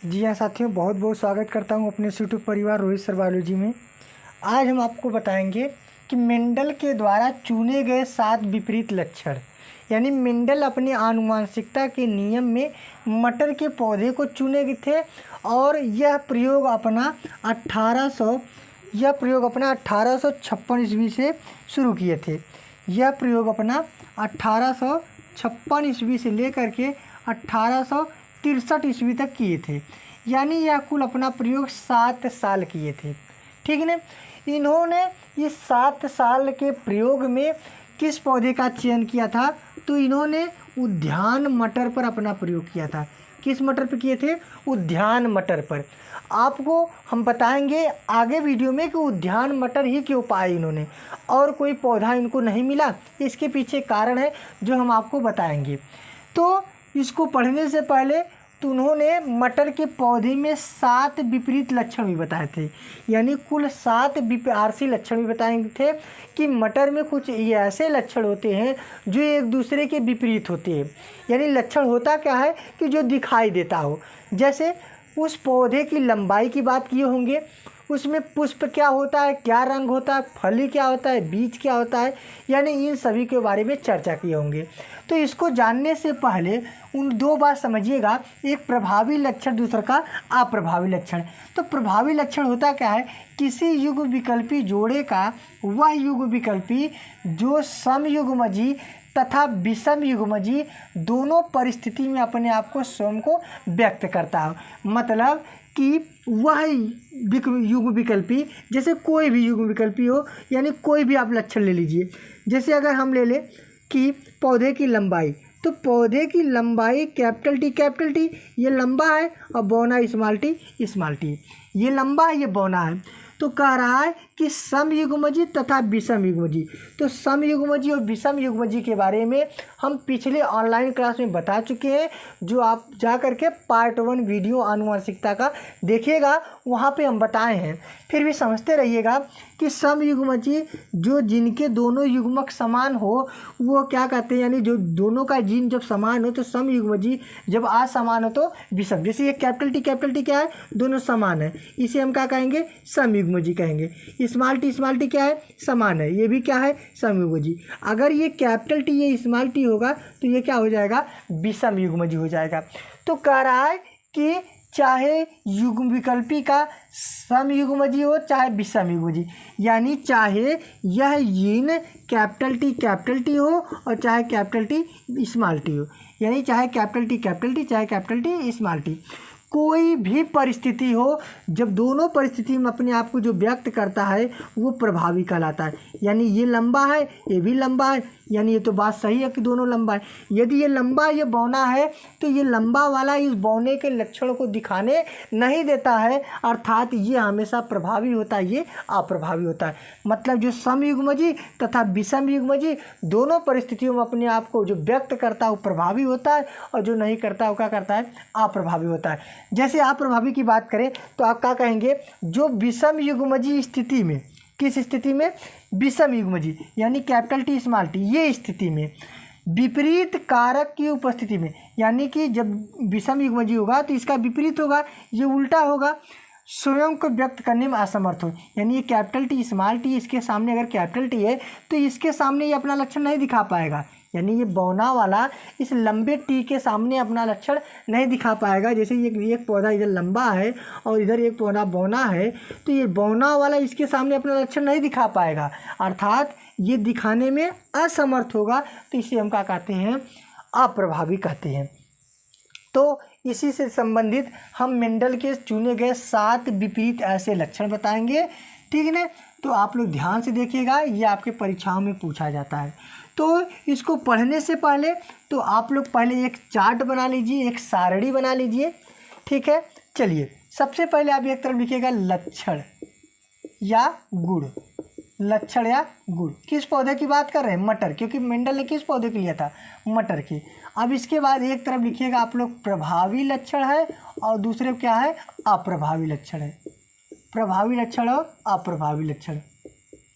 जी हाँ साथियों, बहुत बहुत स्वागत करता हूँ अपने यूट्यूब परिवार रोहित सर बायोलॉजी में। आज हम आपको बताएंगे कि मेंडल के द्वारा चुने गए 7 विपरीत लक्षण, यानी मेंडल अपनी आनुवंशिकता के नियम में मटर के पौधे को चुने गए थे और यह प्रयोग अपना 1856 ईस्वी से शुरू किए थे। यह प्रयोग अपना 1856 ईस्वी से लेकर के 1863 ईस्वी तक किए थे, यानी यह कुल अपना प्रयोग 7 साल किए थे। ठीक है ना। इन्होंने इस 7 साल के प्रयोग में किस पौधे का चयन किया था? तो इन्होंने उद्यान मटर पर अपना प्रयोग किया था। किस मटर पर किए थे? उद्यान मटर पर। आपको हम बताएंगे आगे वीडियो में कि उद्यान मटर ही क्यों पाए इन्होंने, और कोई पौधा इनको नहीं मिला। इसके पीछे कारण है जो हम आपको बताएंगे। तो इसको पढ़ने से पहले तो उन्होंने मटर के पौधे में 7 विपरीत लक्षण भी बताए थे, यानी कुल 7 आरसी लक्षण भी बताए थे कि मटर में कुछ ये ऐसे लक्षण होते हैं जो एक दूसरे के विपरीत होते हैं। यानी लक्षण होता क्या है कि जो दिखाई देता हो। जैसे उस पौधे की लंबाई की बात किए होंगे, उसमें पुष्प क्या होता है, क्या रंग होता है, फली क्या होता है, बीज क्या होता है, यानी इन सभी के बारे में चर्चा किए होंगे। तो इसको जानने से पहले उन 2 बात समझिएगा, एक प्रभावी लक्षण, दूसरा का अप्रभावी लक्षण। तो प्रभावी लक्षण होता क्या है? किसी युग्म विकल्पी जोड़े का वह युग्म विकल्पी जो समयुग्मजी तथा विषम युग्मजी दोनों परिस्थिति में अपने आप को स्वयं को व्यक्त करता है। मतलब कि वह युग्म विकल्पी, जैसे कोई भी युग्म विकल्पी हो, यानी कोई भी आप लक्षण ले लीजिए। जैसे अगर हम ले लें कि पौधे की लंबाई, तो पौधे की लंबाई कैपिटल टी ये लंबा है और बौना स्मॉल टी, ये लंबा है, ये बौना है। तो कह रहा है कि समयुग्मजी तथा विषम युग्मजी। तो समयुग्मजी और विषम युग्मजी के बारे में हम पिछले ऑनलाइन क्लास में बता चुके हैं, जो आप जा कर के पार्ट 1 वीडियो आनुवंशिकता का देखिएगा, वहाँ पे हम बताए हैं। फिर भी समझते रहिएगा कि समयुग्मजी जो जिनके दोनों युग्मक समान हो वो क्या कहते हैं, यानी जो दोनों का जीन जब समान हो तो समयुग्मजी, जब असमान हो तो विषम। जैसे ये कैपिटल टी क्या है? दोनों समान है, इसे हम क्या कहेंगे? समयुग्मजी कहेंगे। स्मॉल टी क्या है? समान है, ये भी क्या है? समयुग्मजी। अगर ये कैपिटल टी ये स्मॉल टी होगा तो ये क्या हो जाएगा? विषम युग्मजी हो जाएगा। तो कह रहा है कि चाहे युग्म विकल्पी का समयुग्मजी हो चाहे विषम युग्मजी, यानी चाहे यह जीन कैपिटल टी हो और चाहे कैपिटल टी स्मॉल टी हो, यानी चाहे कैपिटल टी चाहे कैपिटल टी स्मॉल टी, कोई भी परिस्थिति हो, जब दोनों परिस्थिति में अपने आप को जो व्यक्त करता है वो प्रभावी कहलाता है। यानी ये लंबा है, ये भी लंबा है, यानी ये तो बात सही है कि दोनों लंबा है। यदि ये लंबा ये बौना है तो ये लंबा वाला इस बौने के लक्षणों को दिखाने नहीं देता है, अर्थात ये हमेशा प्रभावी होता है, ये अप्रभावी होता है। मतलब जो समयुग्मजी तथा विषम युग्मजी दोनों परिस्थितियों में अपने आप को जो व्यक्त करता है वो प्रभावी होता है, और जो नहीं करता वो क्या करता है? अप्रभावी होता है। जैसे अप्रभावी की बात करें तो आप क्या कहेंगे? जो विषम युग्मजी स्थिति में, किस स्थिति में? विषम युग्मजी, यानी कैपिटल टी स्मॉल टी, ये स्थिति में विपरीत कारक की उपस्थिति में, यानी कि जब विषम युग्मजी होगा तो इसका विपरीत होगा, ये उल्टा होगा, स्वयं को व्यक्त करने में असमर्थ हो। यानी ये कैपिटल टी स्मॉल टी, इसके सामने अगर कैपिटल टी है तो इसके सामने ये अपना लक्षण नहीं दिखा पाएगा, यानी ये बौना वाला इस लंबे टी के सामने अपना लक्षण नहीं दिखा पाएगा। जैसे ये एक पौधा इधर लंबा है और इधर एक पौधा बौना है, तो ये बौना वाला इसके सामने अपना लक्षण नहीं दिखा पाएगा, अर्थात ये दिखाने में असमर्थ होगा। तो इसे हम क्या कहते हैं? अप्रभावी कहते हैं। तो इसी से संबंधित हम मेंडल के चुने गए 7 विपरीत ऐसे लक्षण बताएंगे। ठीक है ना। तो आप लोग ध्यान से देखिएगा, ये आपके परीक्षाओं में पूछा जाता है। तो इसको पढ़ने से पहले तो आप लोग पहले एक चार्ट बना लीजिए, एक सारणी बना लीजिए। ठीक है। चलिए, सबसे पहले आप एक तरफ लिखिएगा लक्षण या गुण। लक्षण या गुण किस पौधे की बात कर रहे हैं? मटर, क्योंकि मेंडल ने किस पौधे के लिया था? मटर की। अब इसके बाद एक तरफ लिखिएगा आप लोग प्रभावी लक्षण है और दूसरे क्या है? अप्रभावी लक्षण है। प्रभावी लक्षण और अप्रभावी लक्षण।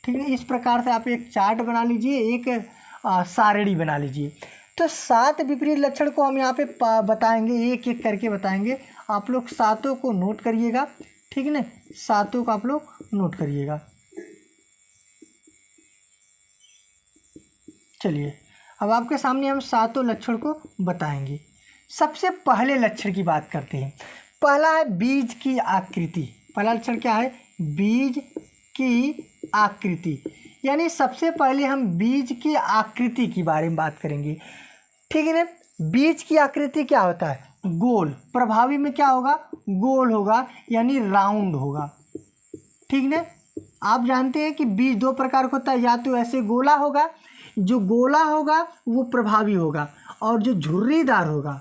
ठीक है। इस प्रकार से आप एक चार्ट बना लीजिए, एक सारणी बना लीजिए। तो 7 विपरीत लक्षण को हम यहाँ पे बताएंगे, एक एक करके बताएंगे। आप लोग सातों को नोट करिएगा, ठीक है ना, सातों को आप लोग नोट करिएगा। चलिए अब आपके सामने हम सातों लक्षण को बताएंगे। सबसे पहले लक्षण की बात करते हैं। पहला है बीज की आकृति। पहला लक्षण क्या है? बीज की आकृति। यानी सबसे पहले हम बीज की आकृति के बारे में बात करेंगे, ठीक है ना। बीज की आकृति क्या होता है? गोल। प्रभावी में क्या होगा? गोल होगा, यानी राउंड होगा, ठीक ना। आप जानते हैं कि बीज दो प्रकार का होता है, या तो ऐसे गोला होगा, जो गोला होगा वो प्रभावी होगा, और जो झुर्रीदार होगा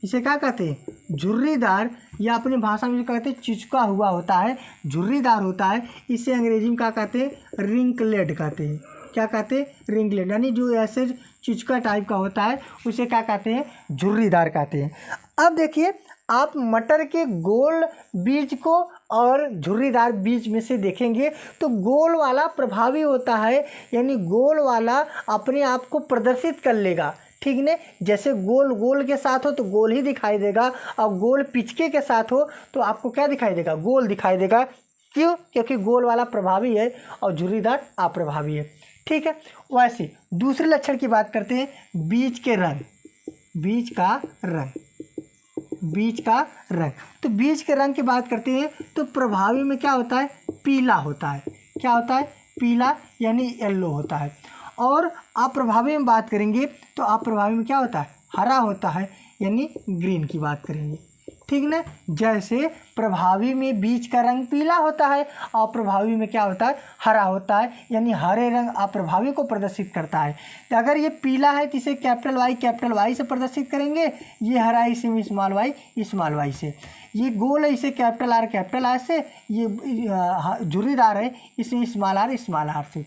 इसे क्या कहते हैं? झुर्रीदार, या अपनी भाषा में जो कहते हैं चिचका हुआ होता है, झुर्रीदार होता है, इसे अंग्रेजी में क्या कहते हैं? रिंकलेट कहते हैं। क्या कहते हैं? रिंकलेट। यानी जो ऐसे चिचका टाइप का होता है उसे क्या कहते हैं? झुर्रीदार कहते हैं। अब देखिए, आप मटर के गोल बीज को और झुर्रीदार बीज में से देखेंगे तो गोल वाला प्रभावी होता है, यानी गोल वाला अपने आप को प्रदर्शित कर लेगा, ठीक ने। जैसे गोल गोल के साथ हो तो गोल ही दिखाई देगा, और गोल पिचके के साथ हो तो आपको क्या दिखाई देगा? गोल दिखाई देगा। क्यों? क्योंकि गोल वाला प्रभावी है और झुर्रीदार अप्रभावी है, ठीक है। वैसे दूसरे लक्षण की बात करते हैं, बीज के रंग। बीज का रंग, बीज का रंग। तो बीज के रंग की बात करते हैं तो प्रभावी में क्या होता है? पीला होता है। क्या होता है? पीला, यानी येलो होता है। और अप्रभावी में बात करेंगे तो अप्रभावी में क्या होता है? हरा होता है, यानी ग्रीन की बात करेंगे, ठीक ना। जैसे प्रभावी में बीज का रंग पीला होता है, अप्रभावी में क्या होता है? हरा होता है, यानी हरे रंग अप्रभावी को प्रदर्शित करता है। तो अगर ये पीला है तो इसे कैपिटल वाई से प्रदर्शित करेंगे, ये हरा है इसे स्मॉल वाई से, ये गोल है इसे कैपिटल आर से, ये झुर्रीदार है इसे स्मॉल आर से,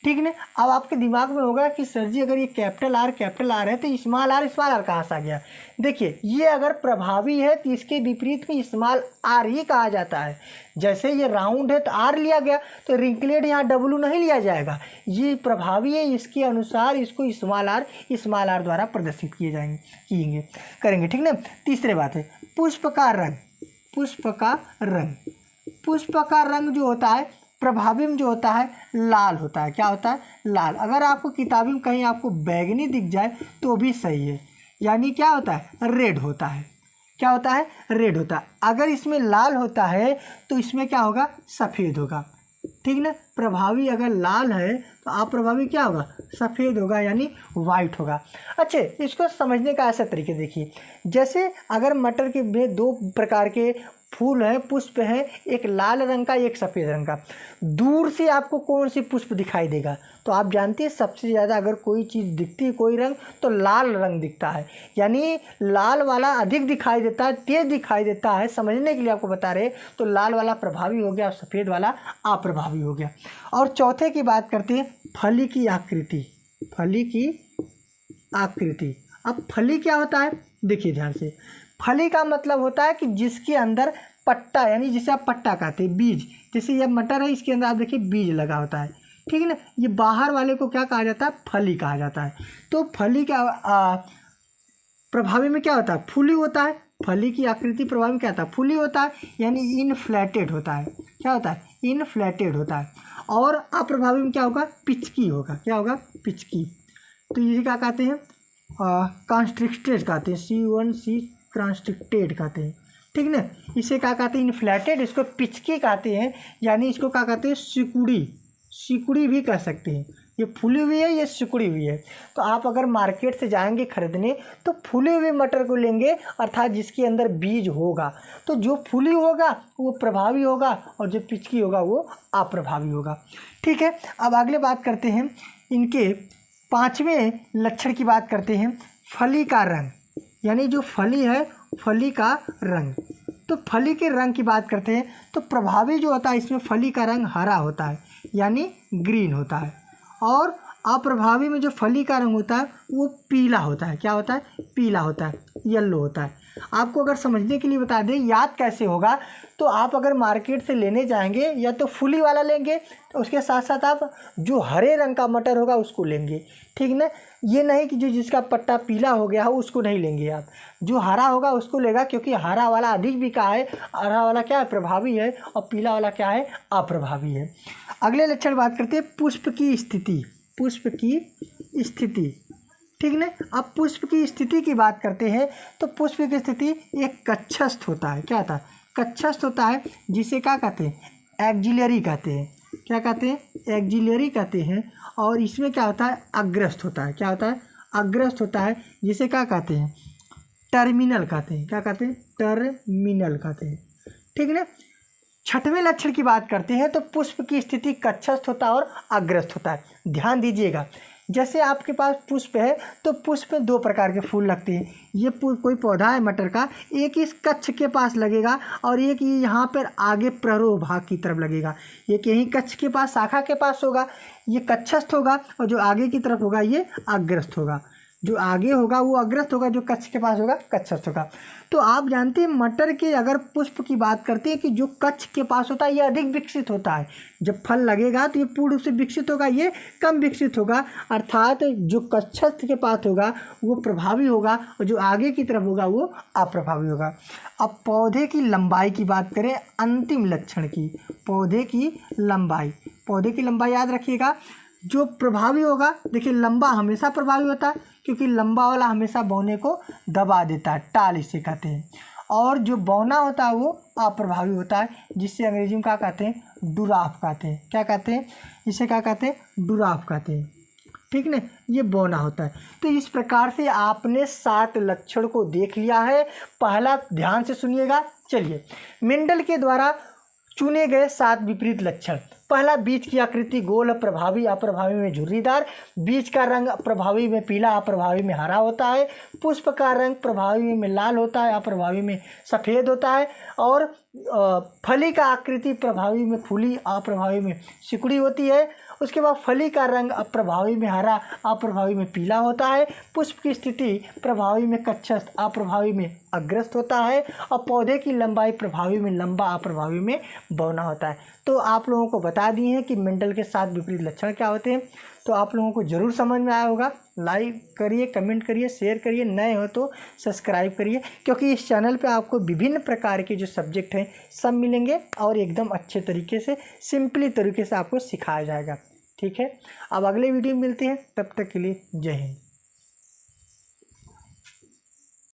ठीक है। अब आपके दिमाग में होगा कि सर जी अगर ये कैपिटल आर है तो स्मॉल आर कहाँ से आ गया? देखिए, ये अगर प्रभावी है तो इसके विपरीत में स्मॉल आर ही कहा जाता है। जैसे ये राउंड है तो आर लिया गया, तो रिंकलेट यहाँ डब्लू नहीं लिया जाएगा। ये प्रभावी है, इसके अनुसार इसको स्मॉल आर द्वारा प्रदर्शित करेंगे, ठीक ना। तीसरे बात है पुष्प का रंग। पुष्प का रंग जो होता है प्रभावी में जो होता है लाल होता है। क्या होता है? लाल। अगर आपको किताबी में कहीं आपको बैगनी दिख जाए तो भी सही है, यानी क्या होता है? रेड होता है। क्या होता है? रेड होता है। अगर इसमें लाल होता है तो इसमें क्या होगा? सफ़ेद होगा, ठीक ना। प्रभावी अगर लाल है तो अप्रभावी क्या होगा? सफ़ेद होगा, यानी वाइट होगा। अच्छा, इसको समझने का ऐसा तरीके देखिए, जैसे अगर मटर के में दो प्रकार के फूल है, पुष्प है, एक लाल रंग का एक सफ़ेद रंग का। दूर से आपको कौन सी पुष्प दिखाई देगा? तो आप जानते हैं सबसे ज़्यादा अगर कोई चीज़ दिखती है, कोई रंग, तो लाल रंग दिखता है, यानी लाल वाला अधिक दिखाई देता है, तेज दिखाई देता है। समझने के लिए आपको बता रहे, तो लाल वाला प्रभावी हो गया और सफ़ेद वाला अप्रभावी हो गया। और चौथे की बात करते हैं फली की आकृति। अब फली क्या होता है? देखिए ध्यान से, फली का मतलब होता है कि जिसके अंदर पट्टा, यानी जिसे आप पट्टा कहते हैं, बीज। जैसे ये मटर है, इसके अंदर आप देखिए बीज लगा होता है, ठीक है ना। ये बाहर वाले को क्या कहा जाता है? फली कहा जाता है। तो फली क्या प्रभावी में क्या होता है? फूली होता है। फली की आकृति प्रभावी में क्या होता है? फूली होता है, यानी इनफ्लैटेड होता है। क्या होता है? इनफ्लैटेड होता है। और अप्रभावी में क्या होगा? पिचकी होगा। क्या होगा? पिचकी। तो इसे क्या कहते हैं? कॉन्स्ट्रिक्टेड कहते हैं, C1C कॉन्स्ट्रिक्टेड कहते हैं, ठीक ना। इसे क्या कहते हैं? इनफ्लैटेड। इसको पिचकी कहते हैं, यानी इसको क्या कहते हैं? सिकुड़ी भी कह सकते हैं। ये फूली हुई है, ये सिकुड़ी हुई है। तो आप अगर मार्केट से जाएंगे खरीदने तो फूले हुए मटर को लेंगे, अर्थात जिसके अंदर बीज होगा। तो जो फूली होगा वो प्रभावी होगा और जो पिचकी होगा वो अप्रभावी होगा, ठीक है। अब अगले बात करते हैं, इनके पांचवें लक्षण की बात करते हैं, फली का रंग। यानी जो फली है, फली का रंग। तो फली के रंग की बात करते हैं तो प्रभावी जो होता है इसमें फली का रंग हरा होता है, यानी ग्रीन होता है। और अप्रभावी में जो फली का रंग होता है वो पीला होता है। क्या होता है? पीला होता है। येलो होता है। आपको अगर समझने के लिए बता दें याद कैसे होगा, तो आप अगर मार्केट से लेने जाएंगे या तो फुली वाला लेंगे, तो उसके साथ साथ आप जो हरे रंग का मटर होगा उसको लेंगे, ठीक ना। ये नहीं कि जो जिसका पत्ता पीला हो गया हो उसको नहीं लेंगे आप, जो हरा होगा उसको लेगा, क्योंकि हरा वाला अधिक बिका है। हरा वाला क्या है, प्रभावी है, और पीला वाला क्या है, अप्रभावी है। अगले लक्षण बात करते हैं पुष्प की स्थिति। पुष्प की स्थिति, ठीक ना। अब पुष्प की स्थिति की बात करते हैं, तो पुष्प की स्थिति एक कक्षस्थ होता है। क्या होता है, कक्षस्थ होता है, जिसे क्या कहते हैं, एक्जिलरी कहते हैं। क्या कहते हैं, एक्जिलरी कहते हैं। और इसमें क्या होता है, अग्रस्त होता है। क्या होता है, अग्रस्त होता है, जिसे क्या कहते हैं, टर्मिनल कहते हैं। क्या कहते हैं, टर्मिनल कहते हैं, ठीक ना। छठवें लक्षण की बात करते हैं, तो पुष्प की स्थिति कक्षस्थ होता है और अग्रस्त होता है। ध्यान दीजिएगा, जैसे आपके पास पुष्प है, तो पुष्प में 2 प्रकार के फूल लगते हैं। ये कोई पौधा है मटर का, एक इस कक्ष के पास लगेगा और एक ये यहाँ पर आगे प्ररोह भाग की तरफ लगेगा। एक यहीं कक्ष के पास, शाखा के पास होगा, ये कक्षस्थ होगा, और जो आगे की तरफ होगा ये अग्रस्त होगा। जो आगे होगा वो अग्रस्त होगा, जो कक्ष के पास होगा कक्षस्थ होगा। तो आप जानते हैं मटर के अगर पुष्प की बात करते हैं कि जो कक्ष के पास होता है ये अधिक विकसित होता है। जब फल लगेगा तो ये पूर्ण रूप से विकसित होगा, ये कम विकसित होगा। अर्थात जो कक्षस्थ के पास होगा वो प्रभावी होगा, और जो आगे की तरफ होगा वो अप्रभावी होगा। अब पौधे की लंबाई की बात करें, अंतिम लक्षण की, पौधे की लंबाई। पौधे की लंबाई याद रखिएगा, जो प्रभावी होगा, देखिए लंबा हमेशा प्रभावी होता है, क्योंकि लंबा वाला हमेशा बौने को दबा देता है, टाल इसे कहते हैं। और जो बौना होता है वो अप्रभावी होता है, जिससे अंग्रेजी में क्या कहते हैं, डुराफ कहते हैं। क्या कहते हैं, इसे क्या कहते हैं, डुराफ कहते हैं, ठीक ना। ये बौना होता है। तो इस प्रकार से आपने 7 लक्षण को देख लिया है। पहला ध्यान से सुनिएगा। चलिए, मेंडल के द्वारा चुने गए 7 विपरीत लक्षण। पहला, बीज की आकृति गोल, प्रभावी अप्रभावी में झुर्रीदार। बीज का रंग प्रभावी में पीला, अप्रभावी में हरा होता है। पुष्प का रंग प्रभावी में लाल होता है, अप्रभावी में सफ़ेद होता है। और फली का आकृति प्रभावी में फूली, अप्रभावी में सिकुड़ी होती है। उसके बाद फली का रंग प्रभावी में हरा, अप्रभावी में पीला होता है। पुष्प की स्थिति प्रभावी में कक्षस्थ, अप्रभावी में अग्रस्त होता है। और पौधे की लंबाई प्रभावी में लंबा, अप्रभावी में बौना होता है। तो आप लोगों को बता दिए हैं कि मेंडल के 7 विपरीत लक्षण क्या होते हैं। तो आप लोगों को ज़रूर समझ में आया होगा। लाइक करिए, कमेंट करिए, शेयर करिए, नए हो तो सब्सक्राइब करिए, क्योंकि इस चैनल पे आपको विभिन्न प्रकार के जो सब्जेक्ट हैं सब मिलेंगे, और एकदम अच्छे तरीके से, सिंपली तरीके से आपको सिखाया जाएगा। ठीक है, अब अगले वीडियो में मिलते हैं, तब तक के लिए जय हिंद।